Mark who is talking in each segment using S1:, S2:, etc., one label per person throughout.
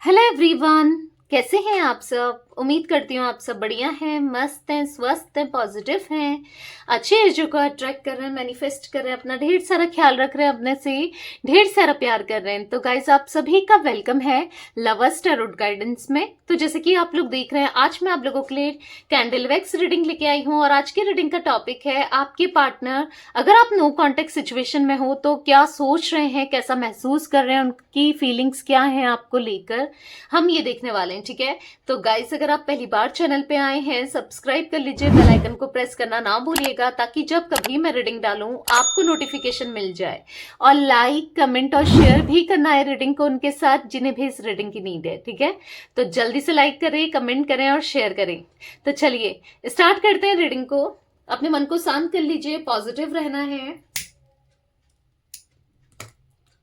S1: Hello everyone, कैसे हैं आप सब। उम्मीद करती हूँ आप सब बढ़िया हैं, मस्त हैं, स्वस्थ हैं, पॉजिटिव हैं, अच्छी एनर्जी को अट्रैक्ट कर रहे हैं, मैनिफेस्ट कर रहे हैं, अपना ढेर सारा ख्याल रख रहे हैं, अपने से ढेर सारा प्यार कर रहे हैं। तो गाइस, आप सभी का वेलकम है लवर्स टैरोट गाइडेंस में। तो जैसे कि आप लोग देख रहे हैं, आज मैं आप लोगों के लिए कैंडल वैक्स रीडिंग लेके आई हूँ। और आज की रीडिंग का टॉपिक है आपके पार्टनर, अगर आप नो कॉन्टेक्ट सिचुएशन में हो तो क्या सोच रहे हैं, कैसा महसूस कर रहे हैं, उनकी फीलिंग्स क्या हैं आपको लेकर, हम ये देखने वाले हैं। ठीक है, तो गाइस, अगर आप पहली बार चैनल पे आए हैं, सब्सक्राइब कर लीजिए, बेल आइकन को प्रेस करना ना भूलिएगा, ताकि जब कभी मैं रीडिंग डालूं आपको नोटिफिकेशन मिल जाए। और लाइक, कमेंट और शेयर भी करना है रीडिंग को उनके साथ जिन्हें भी इस रीडिंग की नीड है। ठीक है, तो जल्दी से लाइक करें, कमेंट करें और शेयर करें। तो चलिए स्टार्ट करते हैं रीडिंग को। अपने मन को शांत कर लीजिए, पॉजिटिव रहना है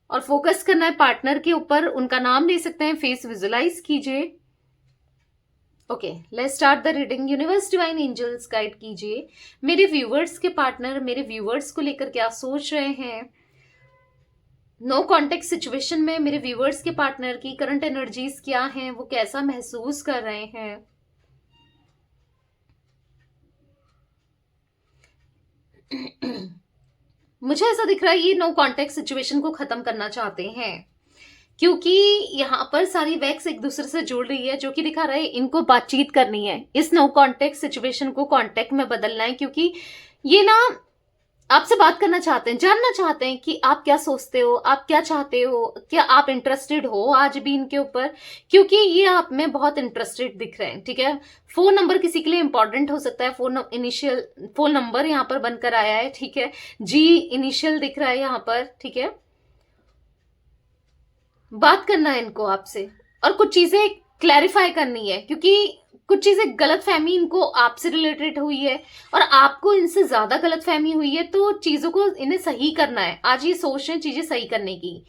S1: और फोकस करना है पार्टनर के ऊपर। उनका नाम ले सकते हैं, फेस विजुलाइज कीजिए। Okay, let's start the reading. Universe, divine angels, guide कीजिए मेरे व्यूवर्स के पार्टनर, मेरे व्यूवर्स को लेकर क्या सोच रहे हैं। नो कॉन्टेक्ट सिचुएशन में मेरे व्यूवर्स के पार्टनर की करंट एनर्जीज क्या हैं, वो कैसा महसूस कर रहे हैं। मुझे ऐसा दिख रहा है ये नो कॉन्टेक्ट सिचुएशन को खत्म करना चाहते हैं, क्योंकि यहाँ पर सारी वैक्स एक दूसरे से जुड़ रही है, जो कि दिखा रहा है इनको बातचीत करनी है, इस नो कॉन्टेक्ट सिचुएशन को कॉन्टेक्ट में बदलना है। क्योंकि ये ना आपसे बात करना चाहते हैं, जानना चाहते हैं कि आप क्या सोचते हो, आप क्या चाहते हो, क्या आप इंटरेस्टेड हो आज भी इनके ऊपर, क्योंकि ये आप में बहुत इंटरेस्टेड दिख रहे हैं। ठीक है, फोन नंबर किसी के लिए इंपॉर्टेंट हो सकता है। इनिशियल फोन नंबर यहाँ पर बनकर आया है। ठीक है, जी इनिशियल दिख रहा है यहाँ पर। ठीक है, बात करना है इनको आपसे और कुछ चीजें क्लैरिफाई करनी है, क्योंकि कुछ चीजें गलत फहमी इनको आपसे रिलेटेड हुई है और आपको इनसे ज्यादा गलत फहमी हुई है, तो चीजों को इन्हें सही करना है। आज ये सोच रहे हैं चीजें सही करने की।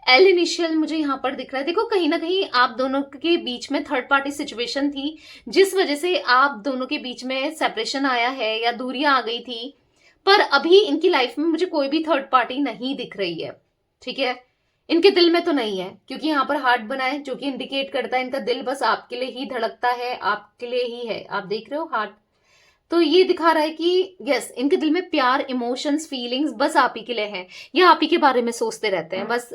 S1: एल इनिशियल मुझे यहाँ पर दिख रहा है। देखो, कहीं ना कहीं आप दोनों के बीच में थर्ड पार्टी सिचुएशन थी, जिस वजह से आप दोनों के बीच में सेपरेशन आया है या दूरियां आ गई थी। पर अभी इनकी लाइफ में मुझे कोई भी थर्ड पार्टी नहीं दिख रही है। ठीक है, इनके दिल में तो नहीं है, क्योंकि यहाँ पर हार्ट बना है, जो कि इंडिकेट करता है इनका दिल बस आपके लिए ही धड़कता है, आपके लिए ही है। आप देख रहे हो हार्ट, तो ये दिखा रहा है कि यस, इनके दिल में प्यार, इमोशंस, फीलिंग्स बस आप ही के लिए हैं। ये आप ही के बारे में सोचते रहते हैं, बस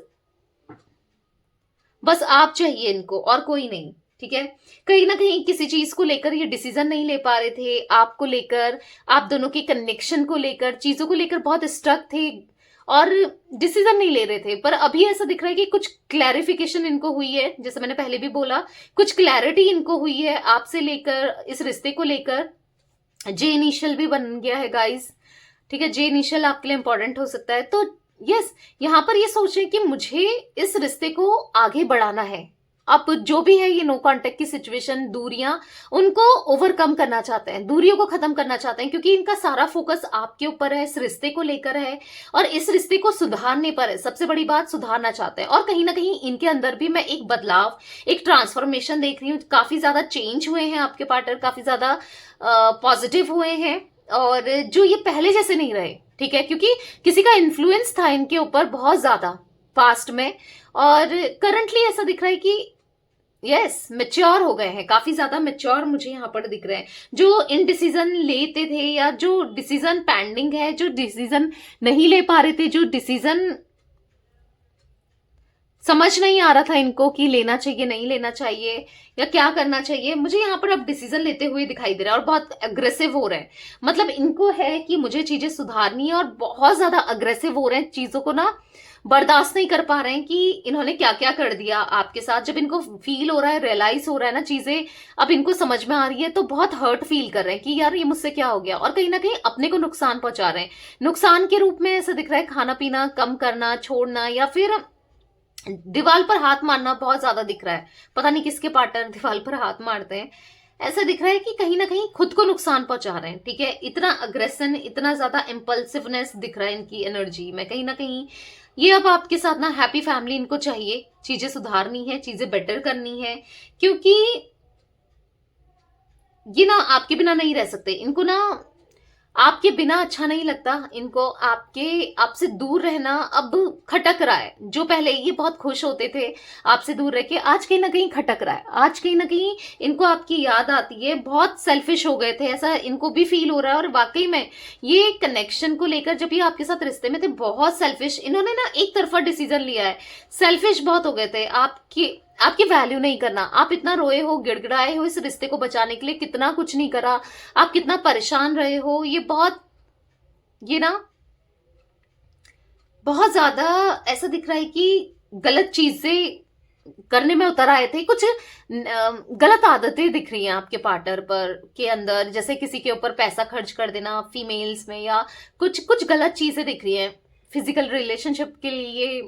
S1: बस आप चाहिए इनको और कोई नहीं। ठीक है, कहीं ना कहीं किसी चीज को लेकर ये डिसीजन नहीं ले पा रहे थे, आपको लेकर, आप दोनों के कनेक्शन को लेकर, चीजों को लेकर बहुत स्ट्रक थे और डिसीजन नहीं ले रहे थे। पर अभी ऐसा दिख रहा है कि कुछ क्लैरिफिकेशन इनको हुई है, जैसे मैंने पहले भी बोला, कुछ क्लैरिटी इनको हुई है आपसे लेकर, इस रिश्ते को लेकर। जे इनिशियल भी बन गया है गाइस। ठीक है, जे इनिशियल आपके लिए इंपॉर्टेंट हो सकता है। तो यस, यहाँ पर ये सोचें कि मुझे इस रिश्ते को आगे बढ़ाना है। अब जो भी है ये नो कांटेक्ट की सिचुएशन, दूरियां, उनको ओवरकम करना चाहते हैं, दूरियों को खत्म करना चाहते हैं, क्योंकि इनका सारा फोकस आपके ऊपर है, इस रिश्ते को लेकर है और इस रिश्ते को सुधारने पर है। सबसे बड़ी बात, सुधारना चाहते हैं। और कहीं ना कहीं इनके अंदर भी मैं एक बदलाव, एक ट्रांसफॉर्मेशन देख रही हूँ। काफी ज्यादा चेंज हुए हैं आपके पार्टनर, काफी ज्यादा पॉजिटिव हुए हैं और जो ये पहले जैसे नहीं रहे। ठीक है, क्योंकि किसी का इन्फ्लुएंस था इनके ऊपर बहुत ज्यादा पास्ट में, और करंटली ऐसा दिख रहा है कि यस, मेच्योर हो गए हैं, काफी ज्यादा मेच्योर मुझे यहाँ पर दिख रहे हैं। जो इन डिसीजन लेते थे या जो डिसीजन पेंडिंग है, जो डिसीजन नहीं ले पा रहे थे, जो डिसीजन समझ नहीं आ रहा था इनको कि लेना चाहिए नहीं लेना चाहिए या क्या करना चाहिए, मुझे यहाँ पर अब डिसीजन लेते हुए दिखाई दे रहा है और बहुत अग्रेसिव हो रहे हैं। मतलब इनको है कि मुझे चीजें सुधारनी है और बहुत ज्यादा अग्रेसिव हो रहे हैं, चीजों को ना बर्दाश्त नहीं कर पा रहे हैं कि इन्होंने क्या क्या कर दिया आपके साथ। जब इनको फील हो रहा है, रियलाइज हो रहा है ना चीजें, अब इनको समझ में आ रही है, तो बहुत हर्ट फील कर रहे हैं कि यार ये मुझसे क्या हो गया, और कहीं ना कहीं अपने को नुकसान पहुंचा रहे हैं। नुकसान के रूप में ऐसा दिख रहा है, खाना पीना कम करना, छोड़ना, या फिर दीवार पर हाथ मारना बहुत ज्यादा दिख रहा है। पता नहीं किसके पार्टनर दीवार पर हाथ मारते हैं। ऐसा दिख रहा है कि कहीं ना कहीं खुद को नुकसान पहुंचा रहे हैं। ठीक है, इतना अग्रेशन, इतना ज्यादा इम्पल्सिवनेस दिख रहा है इनकी एनर्जी में। कहीं ना कहीं ये अब आपके साथ ना हैप्पी फैमिली इनको चाहिए, चीजें सुधारनी है, चीजें बेटर करनी है, क्योंकि ये ना आपके बिना नहीं रह सकते। इनको ना आपके बिना अच्छा नहीं लगता इनको, आपसे दूर रहना अब खटक रहा है। जो पहले ये बहुत खुश होते थे आपसे दूर रह के, आज कहीं ना कहीं खटक रहा है। आज कहीं ना कहीं इनको आपकी याद आती है, बहुत सेल्फिश हो गए थे ऐसा इनको भी फील हो रहा है। और वाकई में ये कनेक्शन को लेकर, जब ये आपके साथ रिश्ते में थे, बहुत सेल्फिश इन्होंने ना एक तरफा डिसीजन लिया है। सेल्फिश बहुत हो गए थे, आपकी वैल्यू नहीं करना। आप इतना रोए हो, गिड़गिड़ाए हो इस रिश्ते को बचाने के लिए, कितना कुछ नहीं करा, आप कितना परेशान रहे हो। ये ना बहुत ज्यादा ऐसा दिख रहा है कि गलत चीजें करने में उतर आए थे। कुछ गलत आदतें दिख रही हैं आपके पार्टनर पर के अंदर, जैसे किसी के ऊपर पैसा खर्च कर देना फीमेल्स में, या कुछ कुछ गलत चीजें दिख रही हैं फिजिकल रिलेशनशिप के लिए,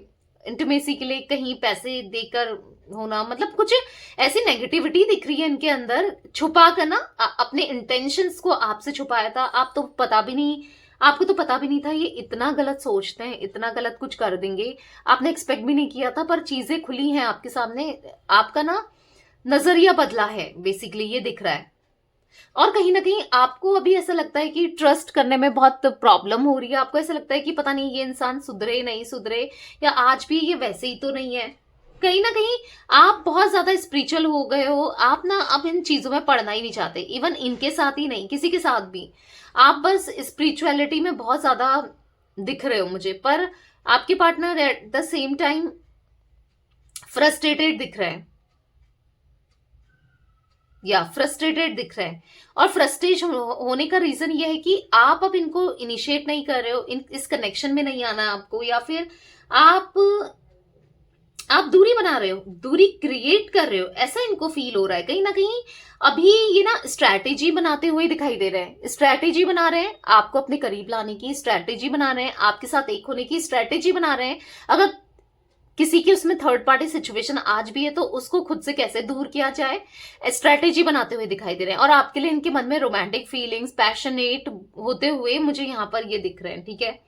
S1: इंटीमेसी के लिए कहीं पैसे देकर होना, मतलब कुछ ऐसी नेगेटिविटी दिख रही है इनके अंदर छुपा कर ना। अपने इंटेंशंस को आपसे छुपाया था। आपको तो पता भी नहीं था ये इतना गलत सोचते हैं, इतना गलत कुछ कर देंगे। आपने एक्सपेक्ट भी नहीं किया था, पर चीजें खुली हैं आपके सामने। आपका ना नजरिया बदला है, बेसिकली ये दिख रहा है। और कहीं ना कहीं आपको अभी ऐसा लगता है कि ट्रस्ट करने में बहुत प्रॉब्लम हो रही है। आपको ऐसा लगता है कि पता नहीं ये इंसान सुधरे नहीं सुधरे, या आज भी ये वैसे ही तो नहीं है। कहीं ना कहीं आप बहुत ज्यादा स्पिरिचुअल हो गए हो। आप ना अब इन चीजों में पढ़ना ही नहीं चाहते, इवन इनके साथ ही नहीं, किसी के साथ भी। आप बस स्पिरिचुअलिटी में बहुत ज्यादा दिख रहे हो मुझे, पर आपके partner at the same time frustrated दिख रहे हैं, या फ्रस्ट्रेटेड दिख रहे हैं। और फ्रस्ट्रेशन होने का रीजन ये है कि आप अब इनको इनिशिएट नहीं कर रहे हो, इस कनेक्शन में नहीं आना आपको, या फिर आप दूरी बना रहे हो, दूरी क्रिएट कर रहे हो, ऐसा इनको फील हो रहा है। कहीं ना कहीं अभी ये ना स्ट्रैटेजी बनाते हुए दिखाई दे रहे हैं। स्ट्रैटेजी बना रहे हैं आपको अपने करीब लाने की, स्ट्रैटेजी बना रहे हैं आपके साथ एक होने की, स्ट्रैटेजी बना रहे हैं अगर किसी की उसमें थर्ड पार्टी सिचुएशन आज भी है तो उसको खुद से कैसे दूर किया जाए, स्ट्रैटेजी बनाते हुए दिखाई दे रहे हैं। और आपके लिए इनके मन में रोमांटिक फीलिंग्स पैशनेट होते हुए मुझे यहां पर ये दिख रहे हैं। ठीक है,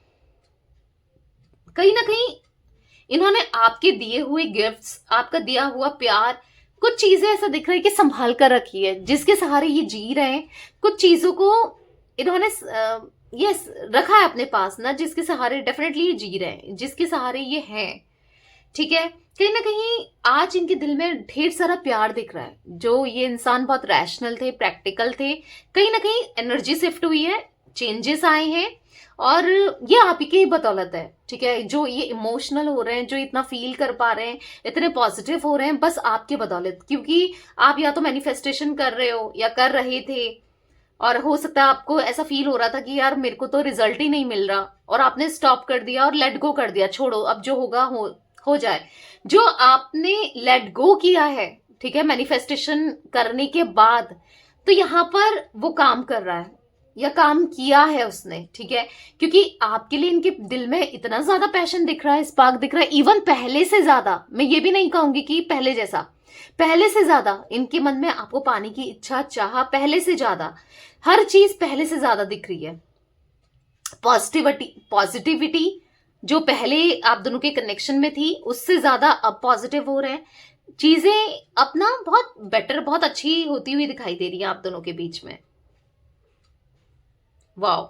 S1: कहीं ना कहीं इन्होंने आपके दिए हुए गिफ्ट्स, आपका दिया हुआ प्यार, कुछ चीजें ऐसा दिख रहा है कि संभाल कर रखी है, जिसके सहारे ये जी रहे हैं। कुछ चीजों को इन्होंने ये रखा है अपने पास ना, जिसके सहारे डेफिनेटली ये जी रहे हैं, जिसके सहारे ये हैं। ठीक है, कहीं ना कहीं आज इनके दिल में ढेर सारा प्यार दिख रहा है। जो ये इंसान बहुत रैशनल थे, प्रैक्टिकल थे, कहीं ना कहीं एनर्जी शिफ्ट हुई है, चेंजेस आए हैं, और ये आप ही की बदौलत है। ठीक है, जो ये इमोशनल हो रहे हैं, जो इतना फील कर पा रहे हैं, इतने पॉजिटिव हो रहे हैं, बस आपके बदौलत। क्योंकि आप या तो मैनिफेस्टेशन कर रहे हो या कर रहे थे, और हो सकता है आपको ऐसा फील हो रहा था कि यार मेरे को तो रिजल्ट ही नहीं मिल रहा, और आपने स्टॉप कर दिया और लेट गो कर दिया, छोड़ो अब जो होगा हो जाए। जो आपने लेट गो किया है, ठीक है, मैनिफेस्टेशन करने के बाद, तो यहां पर वो काम कर रहा है या काम किया है उसने। ठीक है, क्योंकि आपके लिए इनके दिल में इतना ज्यादा पैशन दिख रहा है, स्पार्क दिख रहा है, इवन पहले से ज्यादा। मैं ये भी नहीं कहूंगी कि पहले जैसा, पहले से ज्यादा इनके मन में आपको पाने की इच्छा, चाह पहले से ज्यादा, हर चीज पहले से ज्यादा दिख रही है। पॉजिटिविटी जो पहले आप दोनों के कनेक्शन में थी, उससे ज्यादा अब पॉजिटिव हो रहे हैं। चीजें अपना बहुत बेटर, बहुत अच्छी होती हुई दिखाई दे रही है आप दोनों के बीच में। वाओ,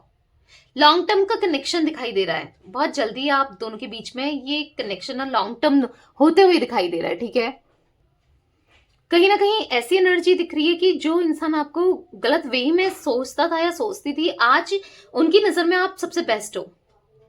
S1: लॉन्ग टर्म का कनेक्शन दिखाई दे रहा है। बहुत जल्दी आप दोनों के बीच में ये कनेक्शन ना लॉन्ग टर्म होते हुए दिखाई दे रहा है। ठीक है, कहीं ना कहीं ऐसी एनर्जी दिख रही है कि जो इंसान आपको गलत वे में सोचता था या सोचती थी, आज उनकी नजर में आप सबसे बेस्ट हो।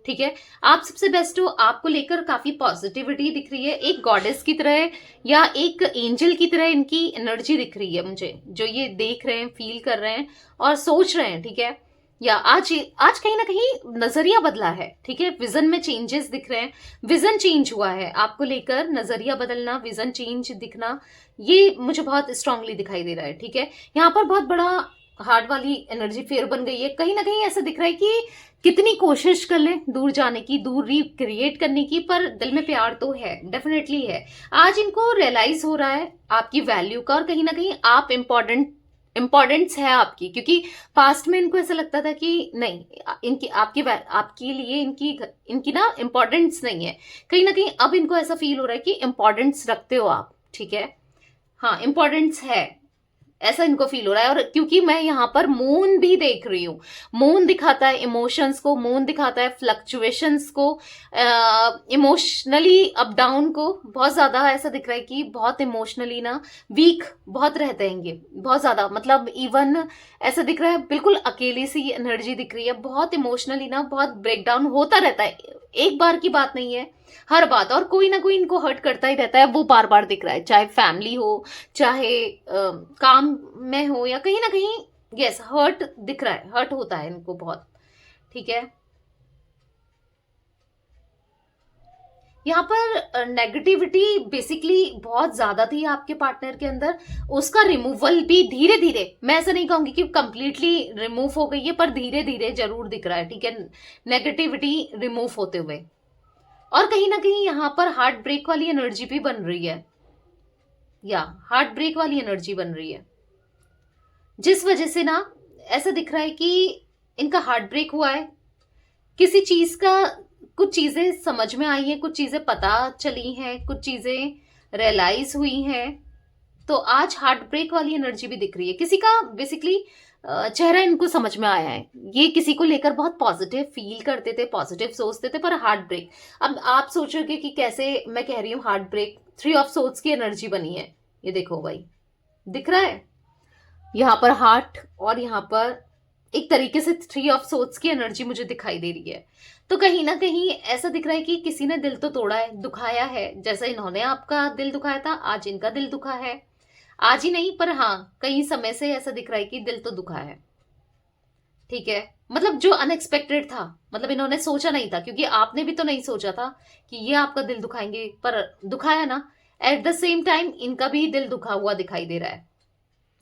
S1: ठीक है, आप सबसे बेस्ट हो, आपको लेकर काफी पॉजिटिविटी दिख रही है। एक गॉडेस की तरह या एक एंजल की तरह इनकी एनर्जी दिख रही है मुझे, जो ये देख रहे हैं, फील कर रहे हैं और सोच रहे हैं। ठीक है, या आज आज कहीं ना कहीं नजरिया बदला है। ठीक है, विजन में चेंजेस दिख रहे हैं, विजन चेंज हुआ है आपको लेकर, नजरिया बदलना, विजन चेंज दिखना, ये मुझे बहुत स्ट्रांगली दिखाई दे रहा है। ठीक है, यहाँ पर बहुत बड़ा हार्ट वाली एनर्जी फेयर बन गई है। कहीं ना कहीं ऐसा दिख रहा है कि कितनी कोशिश कर ले दूर जाने की, दूरी क्रिएट करने की, पर दिल में प्यार तो है, डेफिनेटली है। आज इनको रियलाइज हो रहा है आपकी वैल्यू का, और कहीं ना कहीं आप इम्पोर्टेंस है आपकी। क्योंकि पास्ट में इनको ऐसा लगता था कि नहीं, आपके लिए इनकी ना इम्पोर्टेंस नहीं है। कहीं ना कहीं अब इनको ऐसा फील हो रहा है कि इम्पोर्टेंस रखते हो आप। ठीक है, हाँ, इम्पोर्टेंस है, ऐसा इनको फील हो रहा है। और क्योंकि मैं यहाँ पर मून भी देख रही हूँ, मून दिखाता है इमोशंस को, मून दिखाता है फ्लक्चुएशंस को, इमोशनली अप डाउन को। बहुत ज्यादा ऐसा दिख रहा है कि बहुत इमोशनली ना वीक बहुत रहते हैं ये, बहुत ज्यादा, मतलब इवन ऐसा दिख रहा है बिल्कुल अकेली सी एनर्जी दिख रही है, बहुत इमोशनली ना बहुत ब्रेकडाउन होता रहता है, एक बार की बात नहीं है, हर बात। और कोई ना कोई इनको हर्ट करता ही रहता है, वो बार बार दिख रहा है, चाहे फैमिली हो, चाहे काम में हो, या कहीं ना कहीं यस हर्ट दिख रहा है, हर्ट होता है इनको बहुत। ठीक है, यहाँ पर नेगेटिविटी बेसिकली बहुत ज्यादा थी आपके पार्टनर के अंदर, उसका रिमूवल भी धीरे धीरे, मैं ऐसा नहीं कहूंगी कि कंप्लीटली रिमूव हो गई है, पर धीरे धीरे जरूर दिख रहा है। ठीक है, नेगेटिविटी रिमूव होते हुए। और कहीं ना कहीं यहाँ पर हार्ट ब्रेक वाली एनर्जी भी बन रही है, या हार्ट ब्रेक वाली एनर्जी बन रही है, जिस वजह से ना ऐसा दिख रहा है कि इनका हार्ट ब्रेक हुआ है, किसी चीज का, कुछ चीजें समझ में आई है, कुछ चीजें पता चली हैं, कुछ चीजें रियलाइज हुई हैं, तो आज हार्ट ब्रेक वाली एनर्जी भी दिख रही है। किसी का बेसिकली चेहरा इनको समझ में आया है, ये किसी को लेकर बहुत पॉजिटिव फील करते थे, पॉजिटिव सोचते थे, पर हार्ट ब्रेक। अब आप सोचोगे कि कैसे मैं कह रही हूँ हार्ट ब्रेक, 3 ऑफ सोर्ड्स की एनर्जी बनी है, ये देखो भाई, दिख रहा है यहाँ पर हार्ट, और यहाँ पर एक तरीके से 3 ऑफ सोर्ड्स की एनर्जी मुझे दिखाई दे रही है। तो कहीं ना कहीं ऐसा दिख रहा है कि किसी ने दिल तो तोड़ा है, दुखाया है, जैसा इन्होंने आपका दिल दुखाया था, आज इनका दिल दुखा है। आज ही नहीं, पर हाँ कई समय से ऐसा दिख रहा है कि दिल तो दुखा है। ठीक है, मतलब जो अनएक्सपेक्टेड था, मतलब इन्होंने सोचा नहीं था, क्योंकि आपने भी तो नहीं सोचा था कि ये आपका दिल दुखाएंगे, पर दुखाया ना। एट द सेम टाइम इनका भी दिल दुखा हुआ दिखाई दे रहा है।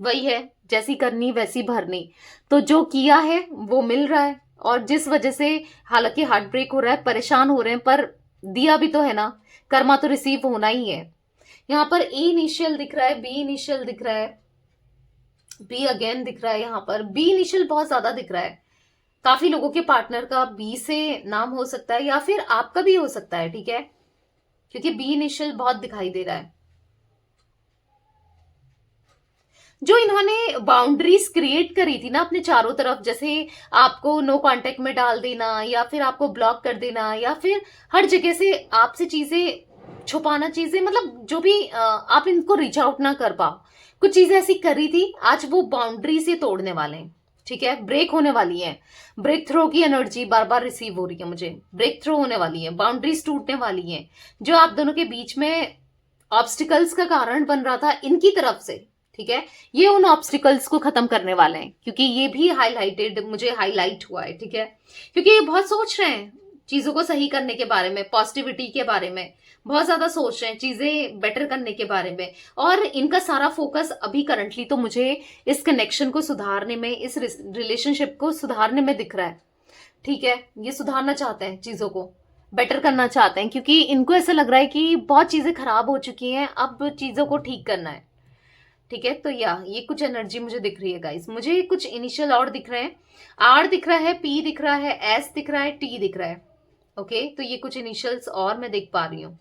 S1: वही है, जैसी करनी वैसी भरनी, तो जो किया है वो मिल रहा है। और जिस वजह से हालांकि हार्ट ब्रेक हो रहा है, परेशान हो रहे हैं, पर दिया भी तो है ना, कर्मा तो रिसीव होना ही है। यहाँ पर ए इनिशियल दिख रहा है, बी इनिशियल दिख रहा है, बी अगेन दिख रहा है, यहाँ पर बी इनिशियल बहुत ज्यादा दिख रहा है। काफी लोगों के पार्टनर का बी से नाम हो सकता है, या फिर आपका भी हो सकता है। ठीक है, क्योंकि बी इनिशियल बहुत दिखाई दे रहा है। जो इन्होंने बाउंड्रीज क्रिएट करी थी ना अपने चारों तरफ, जैसे आपको नो कांटेक्ट में डाल देना, या फिर आपको ब्लॉक कर देना, या फिर हर जगह से आपसे चीजें छुपाना, चीजें मतलब जो भी आप इनको रीच आउट ना कर पाओ, कुछ चीजें ऐसी करी थी, आज वो बाउंड्री से तोड़ने वाले हैं। ठीक है, ब्रेक होने वाली है, ब्रेक थ्रो की एनर्जी बार बार रिसीव हो रही है मुझे, ब्रेक थ्रो होने वाली है, बाउंड्रीज टूटने वाली है। जो आप दोनों के बीच में ऑब्स्टिकल्स का कारण बन रहा था इनकी तरफ से, ठीक है, ये उन ऑब्स्टिकल्स को खत्म करने वाले हैं, क्योंकि ये भी हाईलाइटेड, मुझे हाईलाइट हुआ है। ठीक है, क्योंकि ये बहुत सोच रहे हैं चीजों को सही करने के बारे में, पॉजिटिविटी के बारे में बहुत ज्यादा सोच रहे हैं, चीजें बेटर करने के बारे में। और इनका सारा फोकस अभी करंटली तो मुझे इस कनेक्शन को सुधारने में, इस रिलेशनशिप को सुधारने में दिख रहा है। ठीक है, ये सुधारना चाहते हैं, चीजों को बेटर करना चाहते हैं, क्योंकि इनको ऐसा लग रहा है कि बहुत चीजें खराब हो चुकी हैं, अब चीजों को ठीक करना है। ठीक है, तो ये कुछ एनर्जी मुझे दिख रही है गाइस। मुझे कुछ इनिशियल और दिख रहे हैं, आर दिख रहा है, पी दिख रहा है, एस दिख रहा है, टी दिख रहा है। ओके, तो ये कुछ इनिशियल्स और मैं देख पा रही हूँ।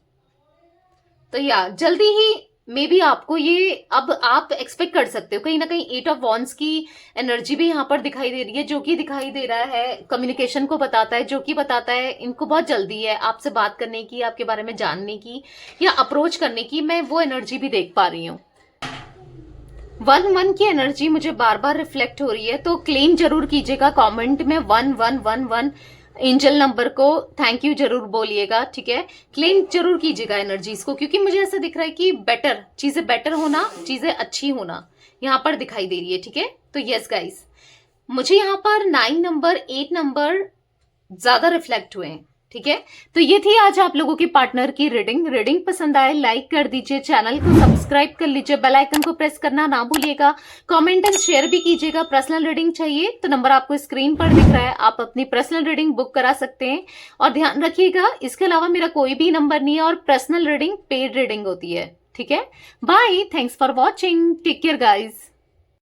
S1: तो जल्दी ही मे बी आपको ये, अब आप एक्सपेक्ट कर सकते हो कहीं ना कहीं 8 ऑफ वॉन्ड्स की एनर्जी भी यहाँ पर दिखाई दे रही है, जो कि दिखाई दे रहा है कम्युनिकेशन को बताता है, जो कि बताता है इनको बहुत जल्दी है आपसे बात करने की, आपके बारे में जानने की, या अप्रोच करने की। मैं वो एनर्जी भी देख पा रही हूँ। 1-1 की एनर्जी मुझे बार बार रिफ्लेक्ट हो रही है, तो क्लेम जरूर कीजिएगा कमेंट में 1111 एंजल नंबर को थैंक यू जरूर बोलिएगा। ठीक है, क्लेम जरूर कीजिएगा एनर्जीज को, क्योंकि मुझे ऐसा दिख रहा है कि बेटर चीजें, बेटर होना, चीजें अच्छी होना यहाँ पर दिखाई दे रही है। ठीक है, तो यस गाइस, मुझे यहाँ पर 9 नंबर, 8 नंबर ज्यादा रिफ्लेक्ट हुए हैं। ठीक है, तो ये थी आज आप लोगों की पार्टनर की रीडिंग पसंद आए लाइक कर दीजिए, चैनल को सब्सक्राइब कर लीजिए, बेल आइकन को प्रेस करना ना भूलिएगा, कमेंट एंड शेयर भी कीजिएगा। पर्सनल रीडिंग चाहिए तो नंबर आपको स्क्रीन पर दिख रहा है, आप अपनी पर्सनल रीडिंग बुक करा सकते हैं। और ध्यान रखिएगा, इसके अलावा मेरा कोई भी नंबर नहीं है, और पर्सनल रीडिंग पेड रीडिंग होती है। ठीक है, bye, thanks for watching, take care guys.